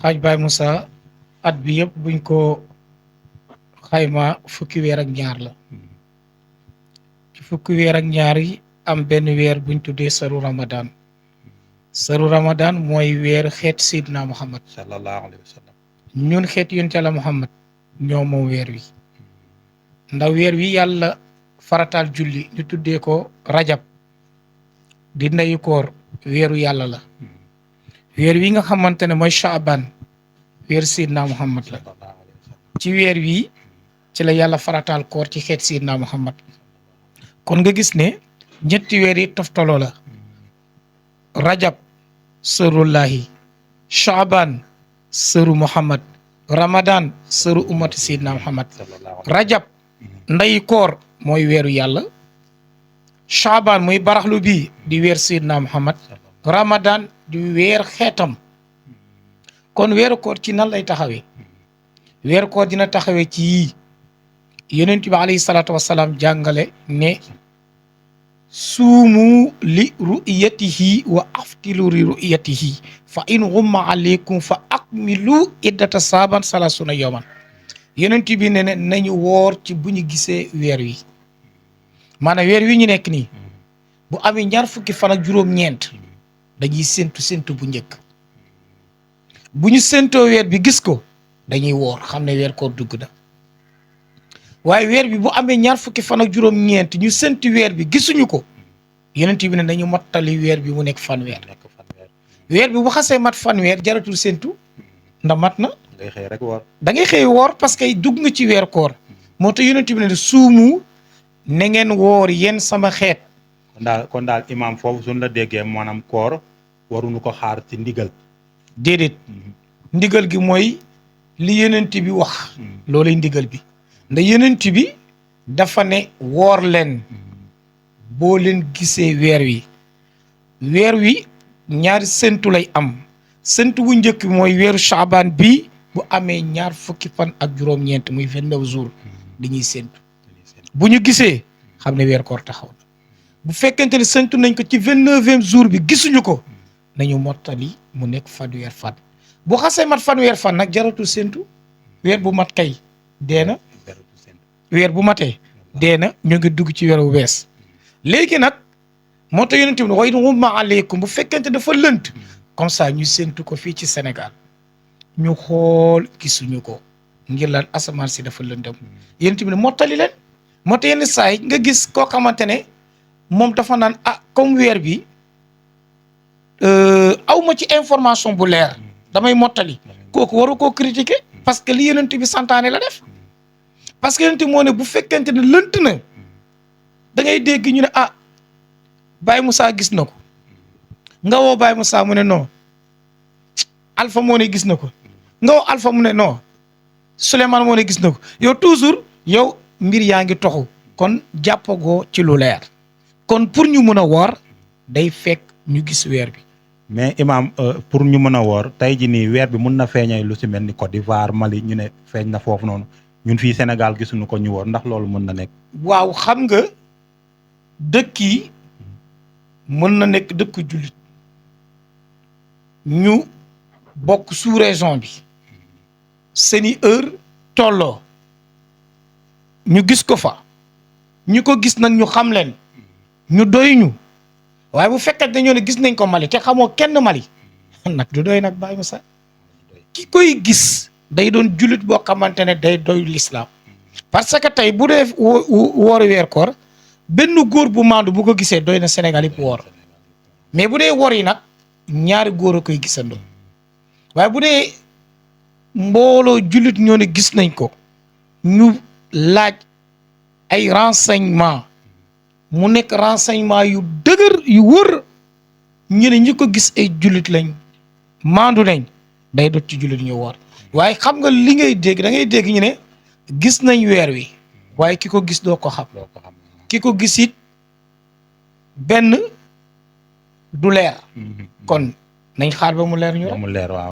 xaaj Baye Moussa at bi yëpp buñ ko xayma fukki weer ak ñaar la ci fukki weer ak ñaar yi am benn weer buñ tuddee saru Ramadan saru Ramadan mooy weer xeet Seydina Muhammad sallallahu alayhi wa sallam. ñun xeet yonent Yàlla Muhammad ñoo moom weer wi ndax weer wi yàlla farataal julli ñu tuddee ko rajab di ndeyu koor weeru yàlla la weer wi nga xamante ne mooy Shaaban weer Seydina Muhammad la sallallahu alayhi wa sallam. ci weer wi ci la yàlla farataal koor ci xeet Seydina Muhammad kon nga gis ne ñetti weer yi toftaloo la rajab sërullahi Shaaban sëru Muhammad Ramadan sëru ummati Seydina Muhammad sallallahu alayhi rajab ndeyu koor mooy weeru yàlla Shaaban muy baraxlu bi di weer Seydina Muhammad Ramadan di weer xeetam kon weeru koor ci nan lay taxawee weeru koor dina taxawee ci yii yonent bi alayhi salaatu wasalaam jàngale ne suumu li ru'yatihi wa aftilu li ru'yatihi fa in ghumma alaykum fa akmilu iddata saaban salasuna yawman yonent bi ne nañu woor ci bu ñu gisee weer wi maanaam weer wi ñu nekk nii bu amee ñaar fukki fan ak juróom-ñeent dañuy séntu bu njëkk bu ñu séntoo weer bi gis ko dañuy woor xam ne weer koor dugg na waaye weer bi bu amee ñaar fukki fan ak juróom-ñeent ñu séntu weer bi gisuñu ko yonent bi ne dañu mottali weer bi mu nekk fanweer weer bi bu xasee mat fanweer jaratul séntu ndax mat na ngay xëy rek woor. da ngay xëy woor parce que dugg nga ci weer koor moo tax yonent bi ne suumu na ngeen woor yéen sama xeet kon daal imaam foofu suñ la déggee maanaam koor waruñu ko xaar ci ndigal. déedéet ndigal gi mooy li yonent bi wax loolay ndigal bi ndax yonent bi dafa ne woor leen boo leen gisee weer wi ñaari séntu lay am séntu bu njëkk bi mooy weeru Shaaban bi bu amee ñaar fukki fan ak juróom-ñeent muy 29 jours dañuy séntu bu ñu gisee xam ne weer koor taxaw na bu fekkente ne séntu nañ ko ci 29e jour bi gisuñu ko nañu mottali mu nekk fanweer fan bu xasee mat fanweer fan nag jaratul séntu weer bu mat kay dee na weer bu matee dee na ñu ngi dugg ci weer bu bees léegi nag moo tax yonent bi ne wa in ghumma alaykum bu fekkente dafa lënt comme ça ñu séntu ko fii ci Sénégal ñu xool gisuñu ko ngir lan asamaan si dafa lëndëm yonent bi ne mottali leen moo tax yenn saa yi nga gis koo xamante ne moom dafa naan comme weer bi aw ma ci information bu leer damay mottali kooku waru koo critiquer parce que li yonent bi santaane la def parce que yonent moo ne bu fekkente ne lënt na da ngay dégg ñu ne Baye Moussa gis na ko nga woo Baye Moussa mu ne non Alpha moo ne gis na ko nga woo Alpha mu ne non Souleymane moo ne gis na ko yow toujours yow mbir yaa ngi toxu kon jàppagoo ci lu leer kon pour ñu mën a woor day fekk ñu gis weer bi. mais imaam pour ñu mën a woor tey ji nii weer bi mun na feeñay lu si mel ni Côte d'Ivoire Mali ñu ne feeñ na foofu noonu ñun fii Sénégal gisuñu ko ñu woor ndax loolu mën na nekk. waaw xam nga dëkk yi mën na nekk dëkk jullit ñu bokk sous région bi seeni heure tolloo ñu gis ko fa ñu ko gis nag ñu xam leen ñu doy ñu waaye bu fekkee dañoo ne gis nañ ko Mali te xamoo kenn Mali nag du doy nag bàyyi ma sax ki koy gis day doon jullit boo xamante ne day doy l'islam parce que tey bu dee woor weer koor benn góor bu maandu bu ko gisee doy na Sénégal yëpp woor mais bu dee wor yi nag ñaari góor a koy gisandoo waaye bu dee mbooloo jullit ñoo ne gis nañ ko ñu laaj ay renseignement mu nekk renseignement yu dëgër yu wër ñu ne ñi ko gis ay jullit lañ maandu nañ day dot ci jullit ñu woor waaye xam nga li ngay dégg da ngay dégg ñu ne gis nañ weer wi waaye ki ko gis doo ko xam ki ko gis it benn du leer kon nañ xaar ba mu leer ñu rek. ba mu leer waaw.